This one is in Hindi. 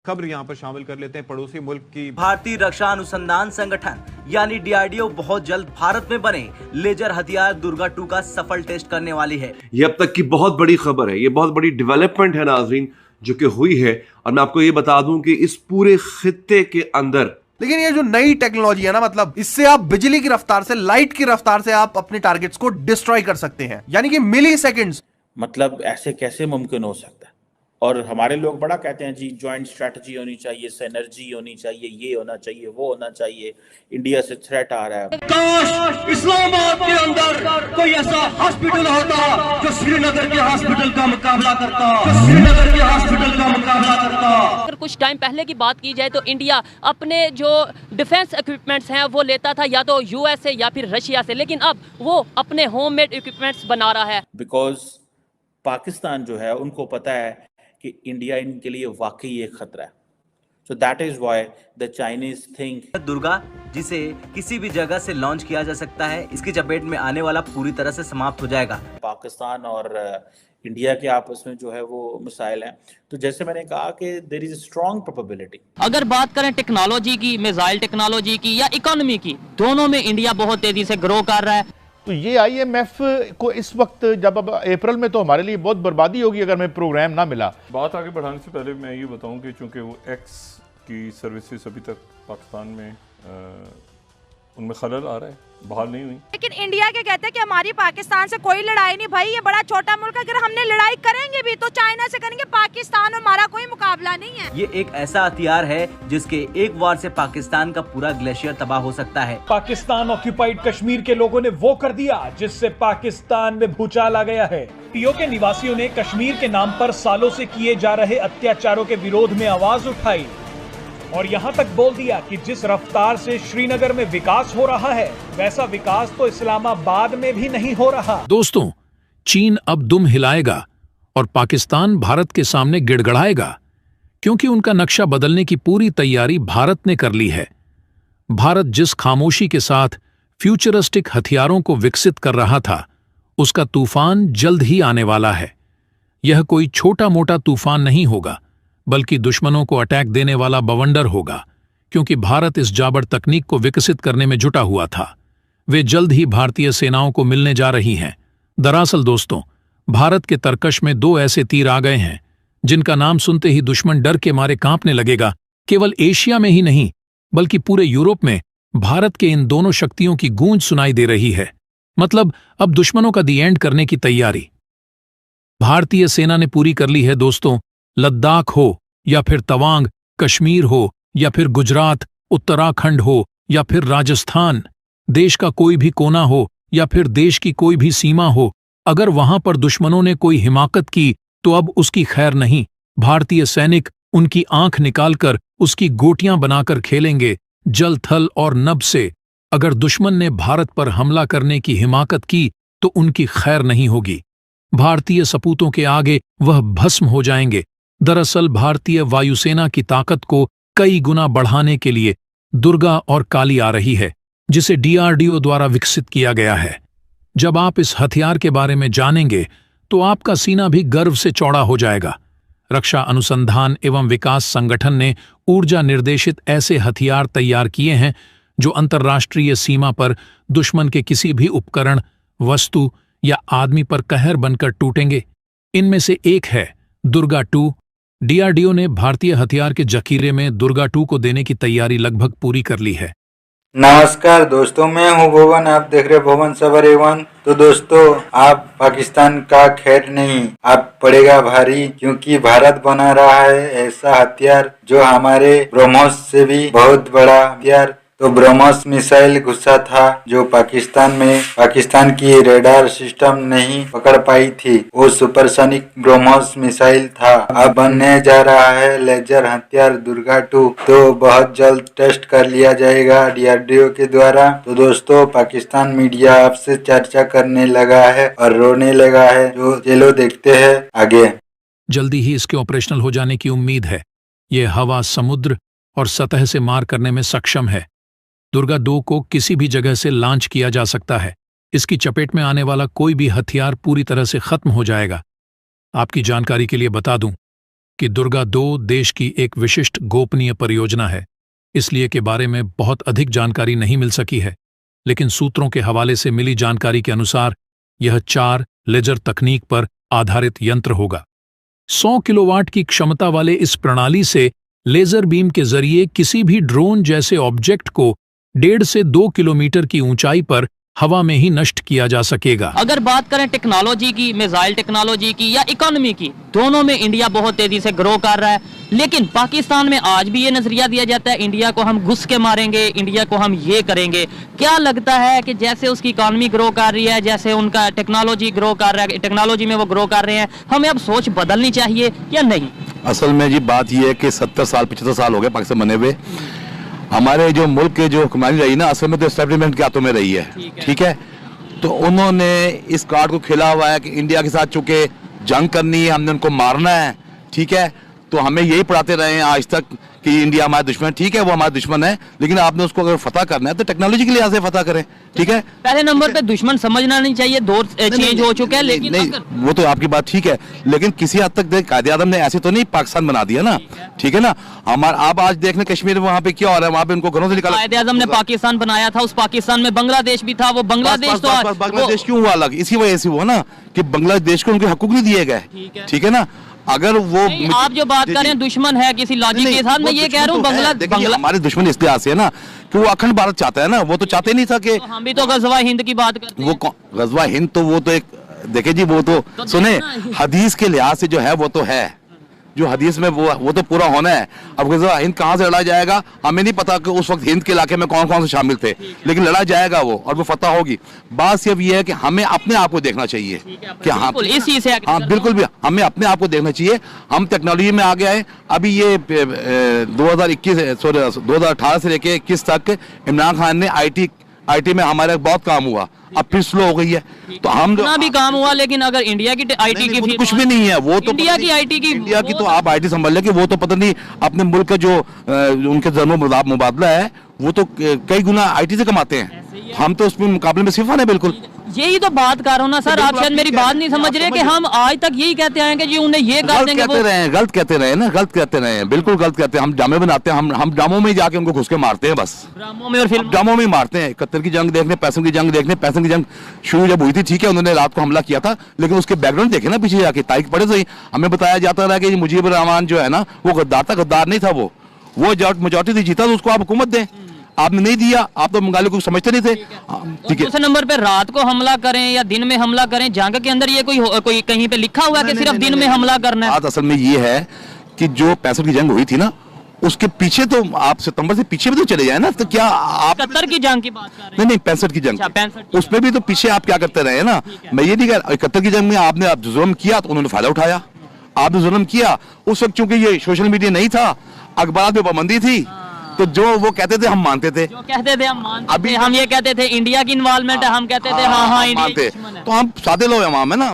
खबर यहां पर शामिल कर लेते हैं पड़ोसी मुल्क की। भारतीय रक्षा अनुसंधान संगठन यानी डीआरडीओ बहुत जल्द भारत में बने लेजर हथियार दुर्गा 2 का सफल टेस्ट करने वाली है। ये अब तक की बहुत बड़ी खबर है, ये बहुत बड़ी डेवलपमेंट है नाजरीन जो कि हुई है। और मैं आपको ये बता दूं कि इस पूरे खित्ते के अंदर, लेकिन ये जो नई टेक्नोलॉजी है ना, मतलब इससे आप बिजली की रफ्तार से, लाइट की रफ्तार से आप अपने टारगेट्स को डिस्ट्रॉय कर सकते हैं, यानी कि मिली सेकेंड्स। मतलब ऐसे कैसे मुमकिन हो सकता है? और हमारे लोग बड़ा कहते हैं जी जॉइंट स्ट्रेटजी होनी चाहिए, सिनर्जी होनी चाहिए, ये होना चाहिए, वो होना चाहिए, इंडिया से थ्रेट आ रहा है। काश इस्लामाबाद के अंदर कोई ऐसा हॉस्पिटल होता जो श्रीनगर के हॉस्पिटल का मुकाबला करता, अगर कुछ टाइम पहले की बात की जाए तो इंडिया अपने जो डिफेंस इक्विपमेंट्स हैं वो लेता था या तो यूएस से या फिर रशिया से, लेकिन अब वो अपने होममेड इक्विपमेंट्स बना रहा है। बिकॉज पाकिस्तान जो है उनको पता है कि इंडिया इनके लिए वाकई एक खतरा है। So that is why the Chinese think Durga, जिसे किसी भी जगह से लॉन्च किया जा सकता है, इसकी चपेट में आने वाला पूरी तरह से समाप्त हो जाएगा। पाकिस्तान और इंडिया के आपस में जो है वो मिसाइल हैं। तो जैसे मैंने कहा कि there is a strong probability. अगर बात करें टेक्नोलॉजी की, मिसाइल टेक्नोलॉजी की या इकोनॉमी की, दोनों में इंडिया बहुत तेजी से ग्रो कर रहा है। तो ये आईएमएफ को इस वक्त, जब अब अप्रैल में तो हमारे लिए बहुत बर्बादी होगी अगर हमें प्रोग्राम ना मिला। बात आगे बढ़ाने से पहले मैं ये बताऊं कि चूंकि वो एक्स की सर्विसेज अभी तक पाकिस्तान में उनमें खलल आ रहा है, बहाल नहीं हुई। लेकिन इंडिया के कहते हैं कि हमारी पाकिस्तान से कोई लड़ाई नहीं भाई, ये बड़ा छोटा मुल्क है, अगर हमने लड़ाई करेंगे भी तो चाइना से करेंगे, पाकिस्तान और हमारा कोई मुकाबला नहीं है। ये एक ऐसा हथियार है जिसके एक वार से पाकिस्तान का पूरा ग्लेशियर तबाह हो सकता है। पाकिस्तान ऑक्यूपाइड कश्मीर के लोगों ने वो कर दिया जिससे पाकिस्तान में भूचाल आ गया है। पीओ के निवासियों ने कश्मीर के नाम पर सालों से किए जा रहे अत्याचारों के विरोध में आवाज उठाई और यहाँ तक बोल दिया कि जिस रफ्तार से श्रीनगर में विकास हो रहा है वैसा विकास तो इस्लामाबाद में भी नहीं हो रहा। दोस्तों, चीन अब दुम हिलाएगा और पाकिस्तान भारत के सामने गिड़गड़ाएगा, क्योंकि उनका नक्शा बदलने की पूरी तैयारी भारत ने कर ली है। भारत जिस खामोशी के साथ फ्यूचरिस्टिक हथियारों को विकसित कर रहा था, उसका तूफान जल्द ही आने वाला है। यह कोई छोटा मोटा तूफान नहीं होगा, बल्कि दुश्मनों को अटैक देने वाला बवंडर होगा, क्योंकि भारत इस जाबर तकनीक को विकसित करने में जुटा हुआ था। वे जल्द ही भारतीय सेनाओं को मिलने जा रही हैं। दरअसल दोस्तों, भारत के तरकश में दो ऐसे तीर आ गए हैं जिनका नाम सुनते ही दुश्मन डर के मारे कांपने लगेगा। केवल एशिया में ही नहीं, बल्कि पूरे यूरोप में भारत के इन दोनों शक्तियों की गूंज सुनाई दे रही है। मतलब अब दुश्मनों का दी एंड करने की तैयारी भारतीय सेना ने पूरी कर ली है दोस्तों। लद्दाख हो या फिर तवांग, कश्मीर हो या फिर गुजरात, उत्तराखंड हो या फिर राजस्थान, देश का कोई भी कोना हो या फिर देश की कोई भी सीमा हो, अगर वहां पर दुश्मनों ने कोई हिमाकत की तो अब उसकी खैर नहीं। भारतीय सैनिक उनकी आंख निकालकर उसकी गोटियां बनाकर खेलेंगे जल, थल और नभ से। अगर दुश्मन ने भारत पर हमला करने की हिमाकत की तो उनकी खैर नहीं होगी। भारतीय सपूतों के आगे वह भस्म हो जाएंगे। दरअसल भारतीय वायुसेना की ताकत को कई गुना बढ़ाने के लिए दुर्गा और काली आ रही है, जिसे डीआरडीओ द्वारा विकसित किया गया है। जब आप इस हथियार के बारे में जानेंगे तो आपका सीना भी गर्व से चौड़ा हो जाएगा। रक्षा अनुसंधान एवं विकास संगठन ने ऊर्जा निर्देशित ऐसे हथियार तैयार किए हैं जो अंतर्राष्ट्रीय सीमा पर दुश्मन के किसी भी उपकरण, वस्तु या आदमी पर कहर बनकर टूटेंगे। इनमें से एक है दुर्गा 2। डीआरडीओ ने भारतीय हथियार के जखीरे में दुर्गा 2 को देने की तैयारी लगभग पूरी कर ली है। नमस्कार दोस्तों, मैं हूं भुवन, आप देख रहे भुवन सबर एवन। तो दोस्तों, आप पाकिस्तान का खैर नहीं, आप पड़ेगा भारी, क्योंकि भारत बना रहा है ऐसा हथियार जो हमारे ब्रह्मोस से भी बहुत बड़ा हथियार। तो ब्रह्मोस मिसाइल घुसा था जो पाकिस्तान की रेडार सिस्टम नहीं पकड़ पाई थी। वो सुपरसोनिक ब्रह्मोस मिसाइल था। अब बनने जा रहा है लेजर हथियार दुर्गा 2। तो बहुत जल्द टेस्ट कर लिया जाएगा डीआरडीओ के द्वारा। तो दोस्तों, पाकिस्तान मीडिया आपसे चर्चा करने लगा है और रोने लगा है। जो चलो देखते हैं आगे। जल्दी ही इसके ऑपरेशनल हो जाने की उम्मीद है। ये हवा, समुद्र और सतह से मार करने में सक्षम है। दुर्गा 2 को किसी भी जगह से लॉन्च किया जा सकता है। इसकी चपेट में आने वाला कोई भी हथियार पूरी तरह से खत्म हो जाएगा। आपकी जानकारी के लिए बता दूं, कि दुर्गा 2 देश की एक विशिष्ट गोपनीय परियोजना है, इसलिए के बारे में बहुत अधिक जानकारी नहीं मिल सकी है, लेकिन सूत्रों के हवाले से मिली जानकारी के अनुसार यह 4 लेजर तकनीक पर आधारित यंत्र होगा। 100 किलोवाट की क्षमता वाले इस प्रणाली से लेजर बीम के जरिए किसी भी ड्रोन जैसे ऑब्जेक्ट को 1.5 से 2 किलोमीटर की ऊंचाई पर हवा में ही नष्ट किया जा सकेगा। अगर बात करें टेक्नोलॉजी की, मिसाइल टेक्नोलॉजी की या इकोनॉमी की, दोनों में इंडिया बहुत तेजी से ग्रो कर रहा है। लेकिन पाकिस्तान में आज भी ये नजरिया दिया जाता है इंडिया को हम घुस के मारेंगे, इंडिया को हम ये करेंगे। क्या लगता है कि जैसे उसकी इकोनॉमी ग्रो कर रही है, जैसे उनका टेक्नोलॉजी ग्रो कर रहा है, टेक्नोलॉजी में वो ग्रो कर रहे हैं, हमें अब सोच बदलनी चाहिए या नहीं? असल में जी बात यह है कि 70 साल 75 साल हो गए पाकिस्तान बने हुए। हमारे जो मुल्क के जो हुक्मरानी रही ना, असल में तो एस्टेब्लिशमेंट के हाथों में रही है, ठीक है। तो उन्होंने इस कार्ड को खेला हुआ है कि इंडिया के साथ चूंकि जंग करनी है, हमने उनको मारना है, ठीक है। तो हमें यही पढ़ाते रहे हैं आज तक कि इंडिया हमारा दुश्मन, ठीक है वो हमारा दुश्मन है, लेकिन आपने उसको अगर फतह करना है तो टेक्नोलॉजी के लिहाज से फतह करें, ठीक है। पहले नंबर पे दुश्मन समझना नहीं चाहिए, दौर चेंज हो चुका है। लेकिन नहीं, वो तो आपकी बात ठीक है, लेकिन किसी हद तक कायदे आज़म ने ऐसे तो नहीं पाकिस्तान बना दिया ना, ठीक है ना। हमारा आप आज देख लें कश्मीर में वहाँ पे क्या हो रहा है, वहाँ पे उनको घरों से निकाला। कायदे आज़म ने पाकिस्तान बनाया था, उस पाकिस्तान में बांग्लादेश भी था, वो बांग्लादेश तो बांग्लादेश क्यों हुआ अलग? इसी वजह से हुआ ना कि बांग्लादेश को उनके हकूक नहीं दिए गए, ठीक है ना। अगर वो आप जो बात कर रहे हैं दुश्मन है किसी लॉजिक के साथ, मैं ये कह रहा हूँ बांग्लादेश हमारे दुश्मन इस लिहाज से है ना कि वो अखंड भारत चाहता है ना, वो तो चाहते नहीं था कि हम भी तो गजवा हिंद की बात करते हैं। वो गजवा हिंद तो वो तो एक देखे जी, वो तो सुने हदीस के लिहाज से जो है वो तो है, जो हदीस में वो तो पूरा होना है। अब गजवा हिंद कहाँ से लड़ा जाएगा हमें नहीं पता कि उस वक्त हिंद के इलाके में कौन कौन से शामिल थे, लेकिन लड़ा जाएगा वो और वो फतह होगी। बात सिर्फ ये है कि हमें अपने आप को देखना चाहिए कि हाँ बिल्कुल भी हमें अपने आप को देखना चाहिए। हम टेक्नोलॉजी में आगे आए। अभी ये 2018 से लेके 21 तक इमरान खान ने आईटी में हमारा बहुत काम हुआ, अब फिर स्लो हो गई है। तो हम भी काम हुआ, लेकिन अगर इंडिया की आईटी की तो कुछ भी नहीं है, वो तो इंडिया की आईटी की इंडिया की तो आप आईटी संभाल लें कि वो तो पता नहीं अपने मुल्क का जो उनके जन्म मुबादला है वो तो कई गुना आईटी से कमाते हैं, हम तो उसमें मुकाबले में सिफर है। बिल्कुल यही तो बात कर रहा हूँ ना सर, आप शायद मेरी बात नहीं समझ रहे कि हम आज तक यही कहते हैं कि जी उन्हें ये कर देंगे, गलत कहते रहे ना, गलत कहते रहे, बिल्कुल गलत कहते हैं। हम ड्रामे बनाते हैं, हम ड्रामों में जाके उनको घुस के मारते हैं, बस ड्रामों में और फिल्म ड्रामों में मारते हैं। 71 की जंग देखने, पैसों की जंग देखने, पैसों की जंग शुरू जब हुई थी, ठीक है उन्होंने रात को हमला किया था, लेकिन उसके बैकग्राउंड देखे ना पीछे जाके, तारीख पढ़े तो हमें बताया जाता रहा कि मुजीबुर रहमान जो है ना वो गद्दार था, गद्दार नहीं था, वो मेजॉरिटी जीता तो उसको आप हुकूमत दें, आपने नहीं दिया, आप तो बंगाली को समझते नहीं थे, ठीक है। दूसरे नंबर पे रात को हमला करें या दिन में हमला करें, जंग के अंदर ये कोई कहीं पे लिखा हुआ है कि सिर्फ दिन में हमला करना है? बात असल में ये है कि जो 65 की जंग हुई थी ना, उसके पीछे तो आप सितंबर से पीछे भी तो चले जाए ना, तो क्या आप 71 की जंग की बात कर रहे हैं? नहीं 65 की जंग, उसमें भी तो पीछे आप क्या करते रहे ना। मैं ये नहीं कह रहा 71 की जंग में आपने जुल्म किया तो उन्होंने फायदा उठाया, आपने जुल्म किया उस वक्त, चूंकि ये सोशल मीडिया नहीं था, अखबार में पाबंदी थी, तो जो वो कहते थे हम मानते थे, जो कहते थे हम मानते अभी हम ये कहते थे इंडिया की इन्वॉल्वमेंट है, हम कहते थे हाँ इंडिया मानते, तो हम सादे लोग हैं वहां में ना।